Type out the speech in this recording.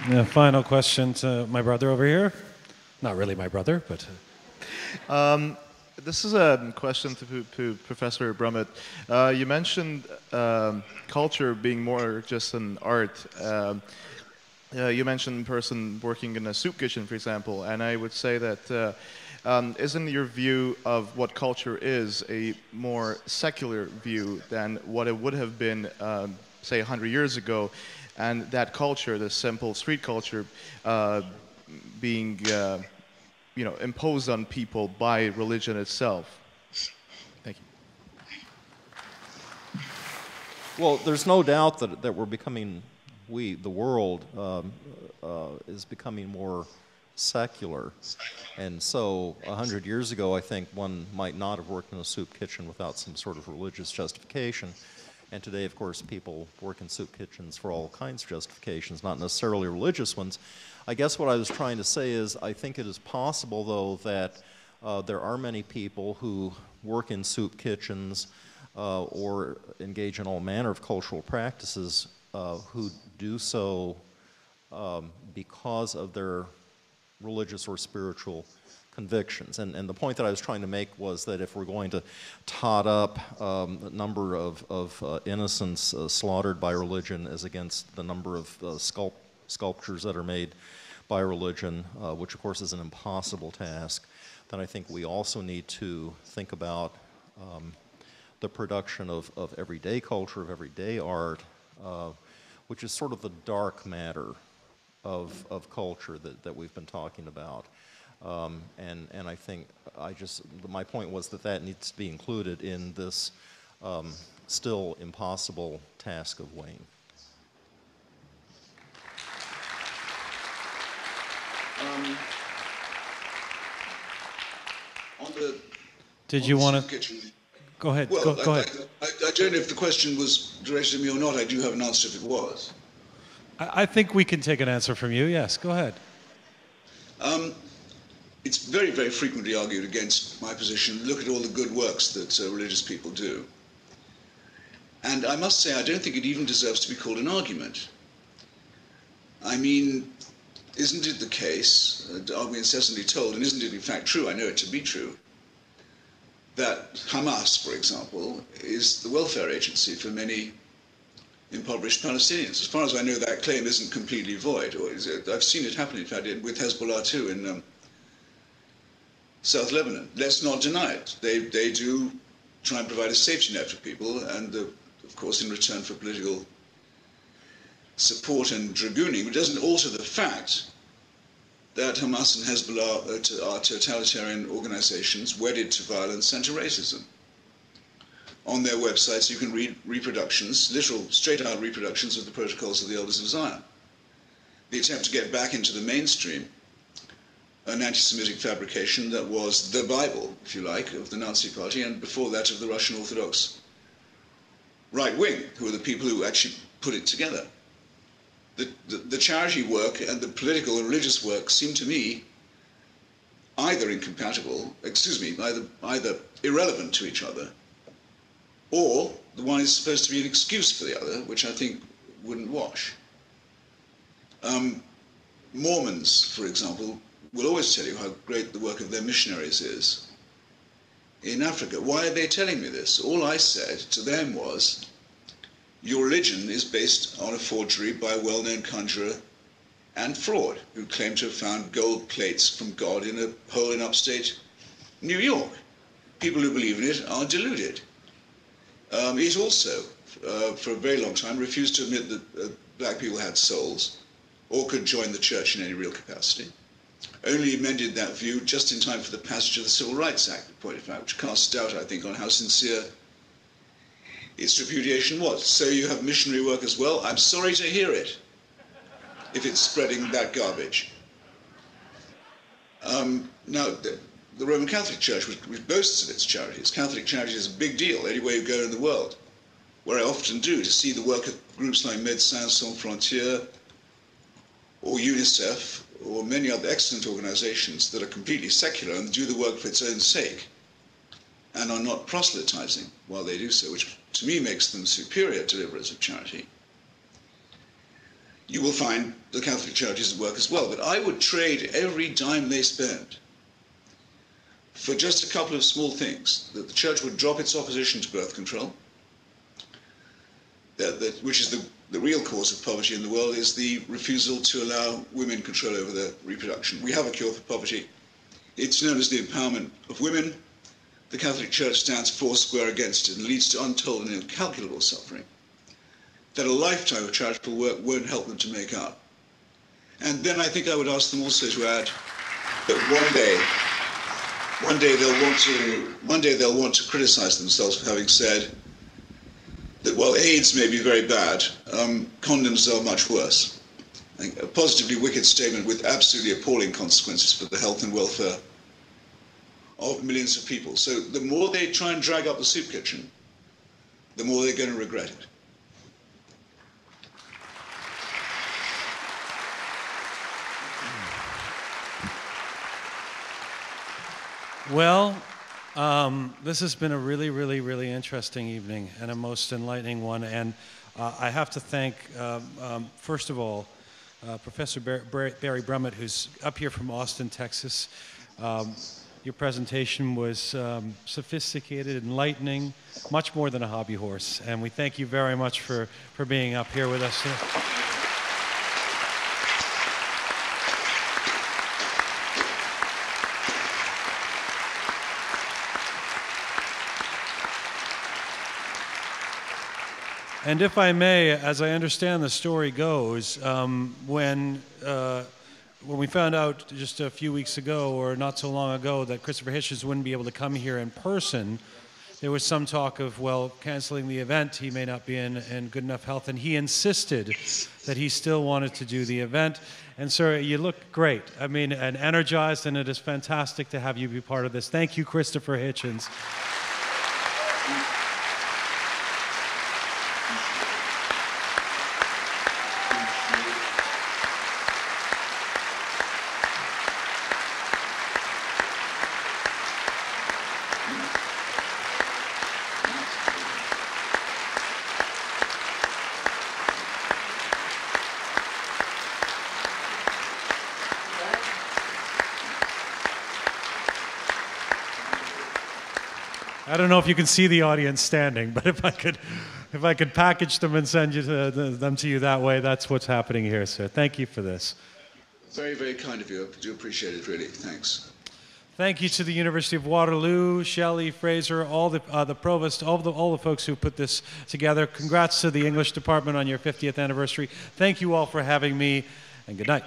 The final question to my brother over here. Not really my brother, but... This is a question to Professor Brummett. You mentioned culture being more just an art. You mentioned a person working in a soup kitchen, for example, and I would say that isn't your view of what culture is a more secular view than what it would have been, say, 100 years ago, and that culture, the simple street culture, being imposed on people by religion itself? Thank you. Well, there's no doubt that we're becoming, the world is becoming more secular. And so 100 years ago, I think one might not have worked in a soup kitchen without some sort of religious justification. And today, of course, people work in soup kitchens for all kinds of justifications, not necessarily religious ones. I guess what I was trying to say is I think it is possible, though, that there are many people who work in soup kitchens or engage in all manner of cultural practices who do so because of their religious or spiritual convictions. And the point that I was trying to make was that if we're going to tot up the number of innocents slaughtered by religion as against the number of sculptures that are made by religion, which of course is an impossible task, then I think we also need to think about the production of everyday culture, of everyday art, which is sort of the dark matter of culture that we've been talking about. And I think my point was that needs to be included in this still impossible task of weighing. Did you want to... Go ahead. Well, go ahead. I don't know if the question was directed at me or not. I do have an answer if it was. I think we can take an answer from you. Yes, go ahead. It's very, very frequently argued against my position. Look at all the good works that religious people do. And I must say, I don't think it even deserves to be called an argument. I mean, isn't it the case, are we incessantly told, and isn't it in fact true, I know it to be true, that Hamas, for example, is the welfare agency for many impoverished Palestinians? As far as I know, that claim isn't completely void. Or I've seen it happen, in fact, with Hezbollah too in South Lebanon. Let's not deny it. They do try and provide a safety net for people, and of course in return for political support and dragooning, which doesn't alter the fact that Hamas and Hezbollah are totalitarian organizations wedded to violence and to racism. On their websites you can read reproductions, literal straight-out reproductions of the Protocols of the Elders of Zion. The attempt to get back into the mainstream an anti-Semitic fabrication that was the Bible, if you like, of the Nazi Party, and before that of the Russian Orthodox right wing, who are the people who actually put it together. The charity work and the political and religious work seem to me either incompatible, either irrelevant to each other, or the one is supposed to be an excuse for the other, which I think wouldn't wash. Mormons, for example, will always tell you how great the work of their missionaries is in Africa. Why are they telling me this? All I said to them was, your religion is based on a forgery by a well-known conjurer and fraud who claimed to have found gold plates from God in a hole in upstate New York. People who believe in it are deluded. It also, for a very long time, refused to admit that black people had souls or could join the church in any real capacity. Only amended that view just in time for the passage of the Civil Rights Act, in point of fact, which casts doubt, I think, on how sincere its repudiation was. So you have missionary work as well. I'm sorry to hear it, if it's spreading that garbage. Now, the Roman Catholic Church, which boasts of its charities, Catholic charities is a big deal anywhere you go in the world, where I often do to see the work of groups like Médecins Sans Frontières or UNICEF or many other excellent organizations that are completely secular and do the work for its own sake and are not proselytizing while they do so, which to me makes them superior deliverers of charity. you will find the Catholic Church is at work as well. But I would trade every dime they spend for just a couple of small things. That the Church would drop its opposition to birth control, which is the real cause of poverty in the world, is the refusal to allow women control over their reproduction. We have a cure for poverty. It's known as the empowerment of women. The Catholic Church stands foursquare against it and leads to untold and incalculable suffering that a lifetime of charitable work won't help them to make up. And then I think I would ask them also to add that one day they'll want to criticize themselves for having said that while AIDS may be very bad, condoms are much worse. I think a positively wicked statement with absolutely appalling consequences for the health and welfare of millions of people. So the more they try and drag up the soup kitchen, the more they're going to regret it. Well, this has been a really, really, really interesting evening and a most enlightening one. And I have to thank, first of all, Professor Barry Brummett, who's up here from Austin, Texas. Your presentation was sophisticated, enlightening, much more than a hobby horse. And we thank you very much for being up here with us. And if I may, as I understand the story goes, when we found out just a few weeks ago or not so long ago that Christopher Hitchens wouldn't be able to come here in person, there was some talk of, well, canceling the event. He may not be in good enough health. And he insisted that he still wanted to do the event. And sir, you look great. I mean, and energized, and it is fantastic to have you be part of this. Thank you, Christopher Hitchens. I don't know if you can see the audience standing, but if I could package them and send them to you that way, that's what's happening here, sir. Thank you for this. Very, very kind of you. I do appreciate it, really. Thanks. Thank you to the University of Waterloo, Shelley, Fraser, all the provost, all the folks who put this together. Congrats to the English department on your 50th anniversary. Thank you all for having me, and good night.